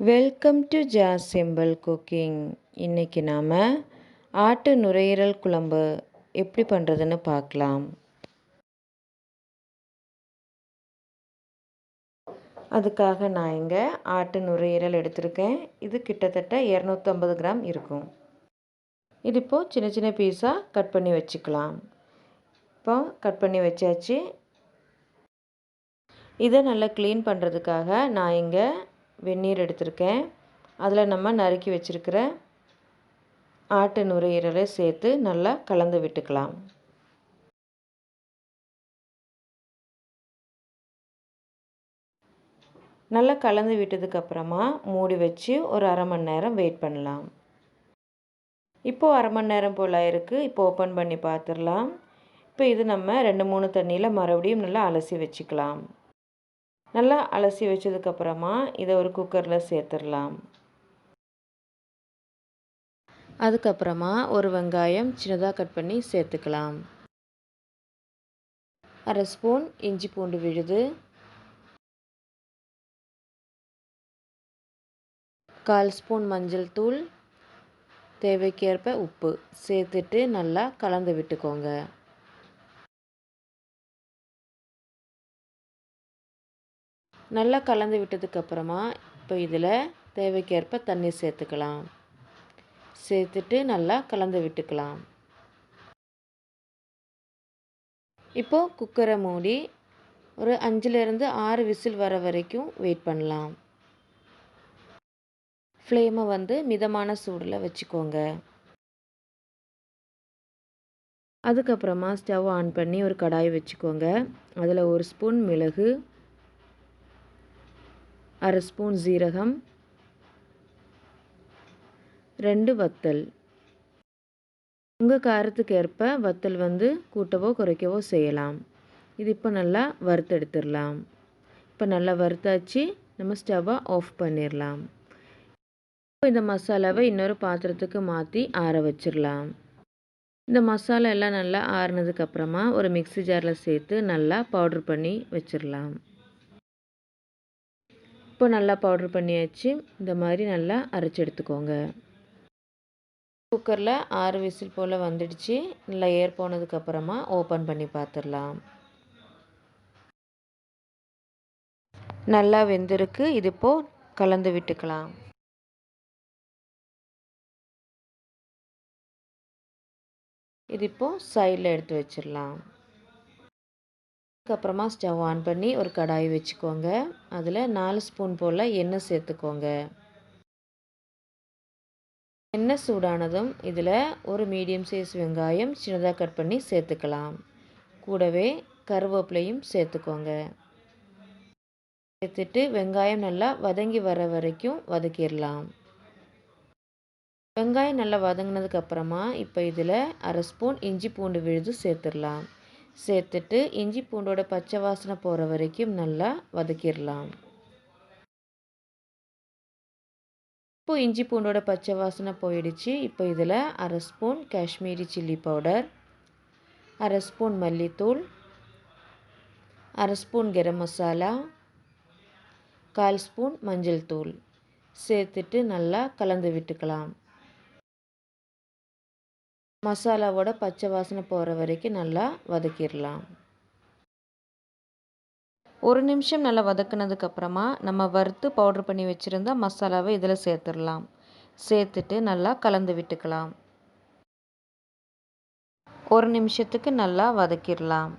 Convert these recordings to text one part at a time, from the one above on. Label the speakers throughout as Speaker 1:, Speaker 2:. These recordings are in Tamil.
Speaker 1: Welcome to Jas simple cooking. இன்றைக்கி நாம் ஆட்டு நுரையீரல் குழம்பு எப்படி பண்ணுறதுன்னு பார்க்கலாம். அதுக்காக நான் இங்கே ஆட்டு நுரையீரல் எடுத்திருக்கேன். இது கிட்டத்தட்ட 250 கிராம் இருக்கும். இது இப்போது சின்ன சின்ன பீஸாக கட் பண்ணி வச்சுக்கலாம். இப்போ கட் பண்ணி வச்சாச்சு. இதை நல்லா க்ளீன் பண்ணுறதுக்காக நான் இங்கே வெந்நீர் எடுத்திருக்கேன். அதில் நம்ம நறுக்கி வச்சுருக்கிற ஆட்டு நுரையீரலை சேர்த்து நல்லா கலந்து விட்டுக்கலாம். நல்லா கலந்து விட்டதுக்கப்புறமா மூடி வச்சு ஒரு அரை மணி நேரம் வெயிட் பண்ணலாம். இப்போது அரை மணி நேரம் போல் இருக்குது. இப்போ ஓப்பன் பண்ணி பார்த்துடலாம். இப்போ இது நம்ம 2-3 தண்ணியில் மறுபடியும் நல்லா அலசி வச்சுக்கலாம். நல்லா அலசி வச்சதுக்கப்புறமா இதை ஒரு குக்கரில் சேர்த்துடலாம். அதுக்கப்புறமா ஒரு வெங்காயம் சின்னதாக கட் பண்ணி சேர்த்துக்கலாம். அரை ஸ்பூன் இஞ்சி பூண்டு விழுது, 1/4 ஸ்பூன் மஞ்சள் தூள், தேவைக்கேற்ப உப்பு சேர்த்துட்டு நல்லா கலந்து விட்டுக்கோங்க. நல்லா கலந்து விட்டதுக்கப்புறமா இப்போ இதில் தேவைக்கேற்ப தண்ணி சேர்த்துக்கலாம். சேர்த்துட்டு நல்லா கலந்து விட்டுக்கலாம். இப்போது குக்கரை மூடி ஒரு 5-6 விசில் வர வரைக்கும் வெயிட் பண்ணலாம். ஃப்ளேமை மிதமான சூடில் வச்சுக்கோங்க. அதுக்கப்புறமா ஸ்டவ் ஆன் பண்ணி ஒரு கடாய் வச்சுக்கோங்க. அதில் 1 ஸ்பூன் மிளகு, அரை ஸ்பூன் ஜீரகம், 2 வத்தல். உங்கள் காரத்துக்கு ஏற்ப வத்தல் கூட்டவோ குறைக்கவோ செய்யலாம். இது இப்போ நல்லா வறுத்தெடுத்துடலாம். இப்போ நல்லா வறுத்தாச்சு. நம்ம ஸ்டவ்வை ஆஃப் பண்ணிடலாம். இப்போ இந்த மசாலாவை இன்னொரு பாத்திரத்துக்கு மாற்றி ஆற வச்சிடலாம். இந்த மசாலா எல்லாம் நல்லா ஆறுனதுக்கப்புறமா ஒரு மிக்ஸி ஜாரில் சேர்த்து நல்லா பவுட்ரு பண்ணி வச்சிடலாம். இப்போ நல்லா பவுட்ரு பண்ணியாச்சு. இந்த மாதிரி நல்லா அரைச்சி எடுத்துக்கோங்க. குக்கரில் 6 விசில் போல் வந்துடுச்சு. நல்லா ஏர் போனதுக்கப்புறமா ஓப்பன் பண்ணி பார்த்துடலாம். நல்லா வெந்திருக்கு. இது இப்போது கலந்து விட்டுக்கலாம். இது இப்போது சைடில் எடுத்து வச்சிடலாம். அதுக்கப்புறமா ஸ்டவ் ஆன் பண்ணி ஒரு கடாய் வச்சுக்கோங்க. அதில் 4 ஸ்பூன் போல் எண்ணெய் சேர்த்துக்கோங்க. எண்ணெய் சூடானதும் இதில் ஒரு மீடியம் சைஸ் வெங்காயம் சின்னதாக கட் பண்ணி சேர்த்துக்கலாம். கூடவே கருவேப்பிலையும் சேர்த்துக்கோங்க. சேர்த்துட்டு வெங்காயம் நல்லா வதங்கி வர வரைக்கும் வதக்கிடலாம். வெங்காயம் நல்லா வதங்கினதுக்கப்புறமா இப்போ இதில் அரை ஸ்பூன் இஞ்சி பூண்டு விழுது சேர்த்துடலாம். சேர்த்துட்டு இஞ்சி பூண்டோட பச்சை வாசனை போகிற வரைக்கும் நல்லா வதக்கிடலாம். இப்போ இஞ்சி பூண்டோட பச்சை வாசனை போயிடுச்சு. இப்போ இதில் அரை ஸ்பூன் காஷ்மீரி சில்லி பவுடர், அரை ஸ்பூன் மல்லித்தூள், அரை ஸ்பூன் கரம் மசாலா, 1/4 ஸ்பூன் மஞ்சள் தூள் சேர்த்துட்டு நல்லா கலந்து விட்டுக்கலாம். மசாலாவோட பச்சை வாசனை போகிற வரைக்கும் நல்லா வதக்கிடலாம். 1 நிமிஷம் நல்லா வதக்குனதுக்கப்புறமா நம்ம வறுத்து பவுட்ரு பண்ணி வச்சுருந்த மசாலாவை இதில் சேர்த்துடலாம். சேர்த்துட்டு நல்லா கலந்து விட்டுக்கலாம். 1 நிமிஷத்துக்கு நல்லா வதக்கிடலாம்.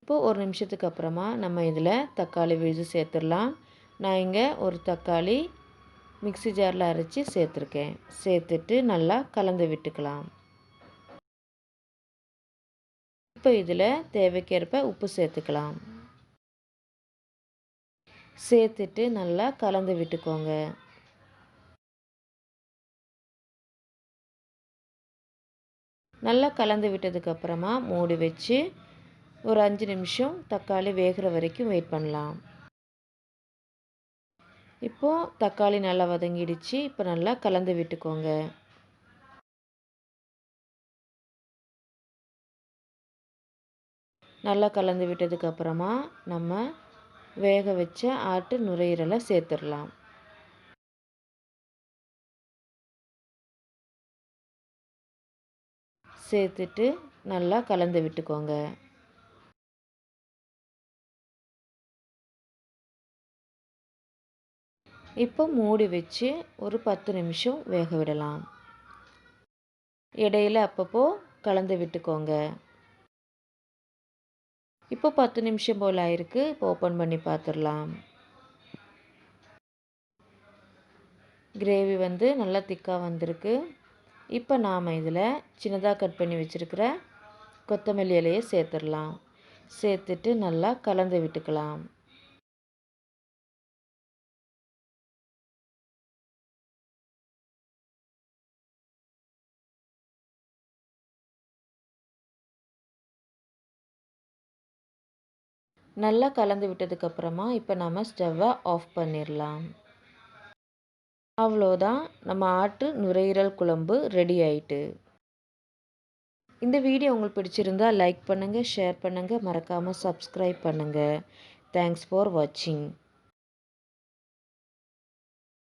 Speaker 1: இப்போது 1 நிமிஷத்துக்கு அப்புறமா நம்ம இதில் தக்காளி விழுது சேர்த்துடலாம். நான் இங்கே ஒரு தக்காளி மிக்ஸி ஜாரில் அரைச்சி சேர்த்துருக்கேன். சேர்த்துட்டு நல்லா கலந்து விட்டுக்கலாம். இப்போ இதில் தேவைக்கேற்ப உப்பு சேர்த்துக்கலாம். சேர்த்துட்டு நல்லா கலந்து விட்டுக்கோங்க. நல்லா கலந்து விட்டதுக்கப்புறமா மூடி வச்சு ஒரு 5 நிமிஷம் தக்காளி வேகிற வரைக்கும் வெயிட் பண்ணலாம். இப்போது தக்காளி நல்லா வதங்கிடுச்சு. இப்போ நல்லா கலந்து விட்டுக்கோங்க. நல்லா கலந்து விட்டதுக்கப்புறமா நம்ம வேக வச்ச ஆட்டு நுரையீரலை சேர்த்துடலாம். சேர்த்துட்டு நல்லா கலந்து விட்டுக்கோங்க. இப்போ மூடி வச்சு ஒரு 10 நிமிஷம் வேக விடலாம். இடையில அப்பப்போ கலந்து விட்டுக்கோங்க. இப்போ 10 நிமிஷம் போல் ஆயிருக்கு. இப்போ ஓப்பன் பண்ணி பார்த்துடலாம். கிரேவி நல்லா திக்காக வந்திருக்கு. இப்போ நாம் இதில் சின்னதாக கட் பண்ணி வச்சுருக்கிற கொத்தமல்லி இலையை சேர்த்துடலாம். சேர்த்துட்டு நல்லா கலந்து விட்டுக்கலாம். நல்லா கலந்து விட்டதுக்கப்புறமா இப்போ நம்ம ஸ்டவ்வை ஆஃப் பண்ணிடலாம். அவ்வளோதான், நம்ம ஆட்டு நுரையீரல் குழம்பு ரெடி ஆயிட்டு. இந்த வீடியோ உங்களுக்கு பிடிச்சிருந்தா லைக் பண்ணுங்கள், ஷேர் பண்ணுங்கள், மறக்காமல் சப்ஸ்கிரைப் பண்ணுங்கள். தேங்க்ஸ் ஃபார் வாட்சிங்.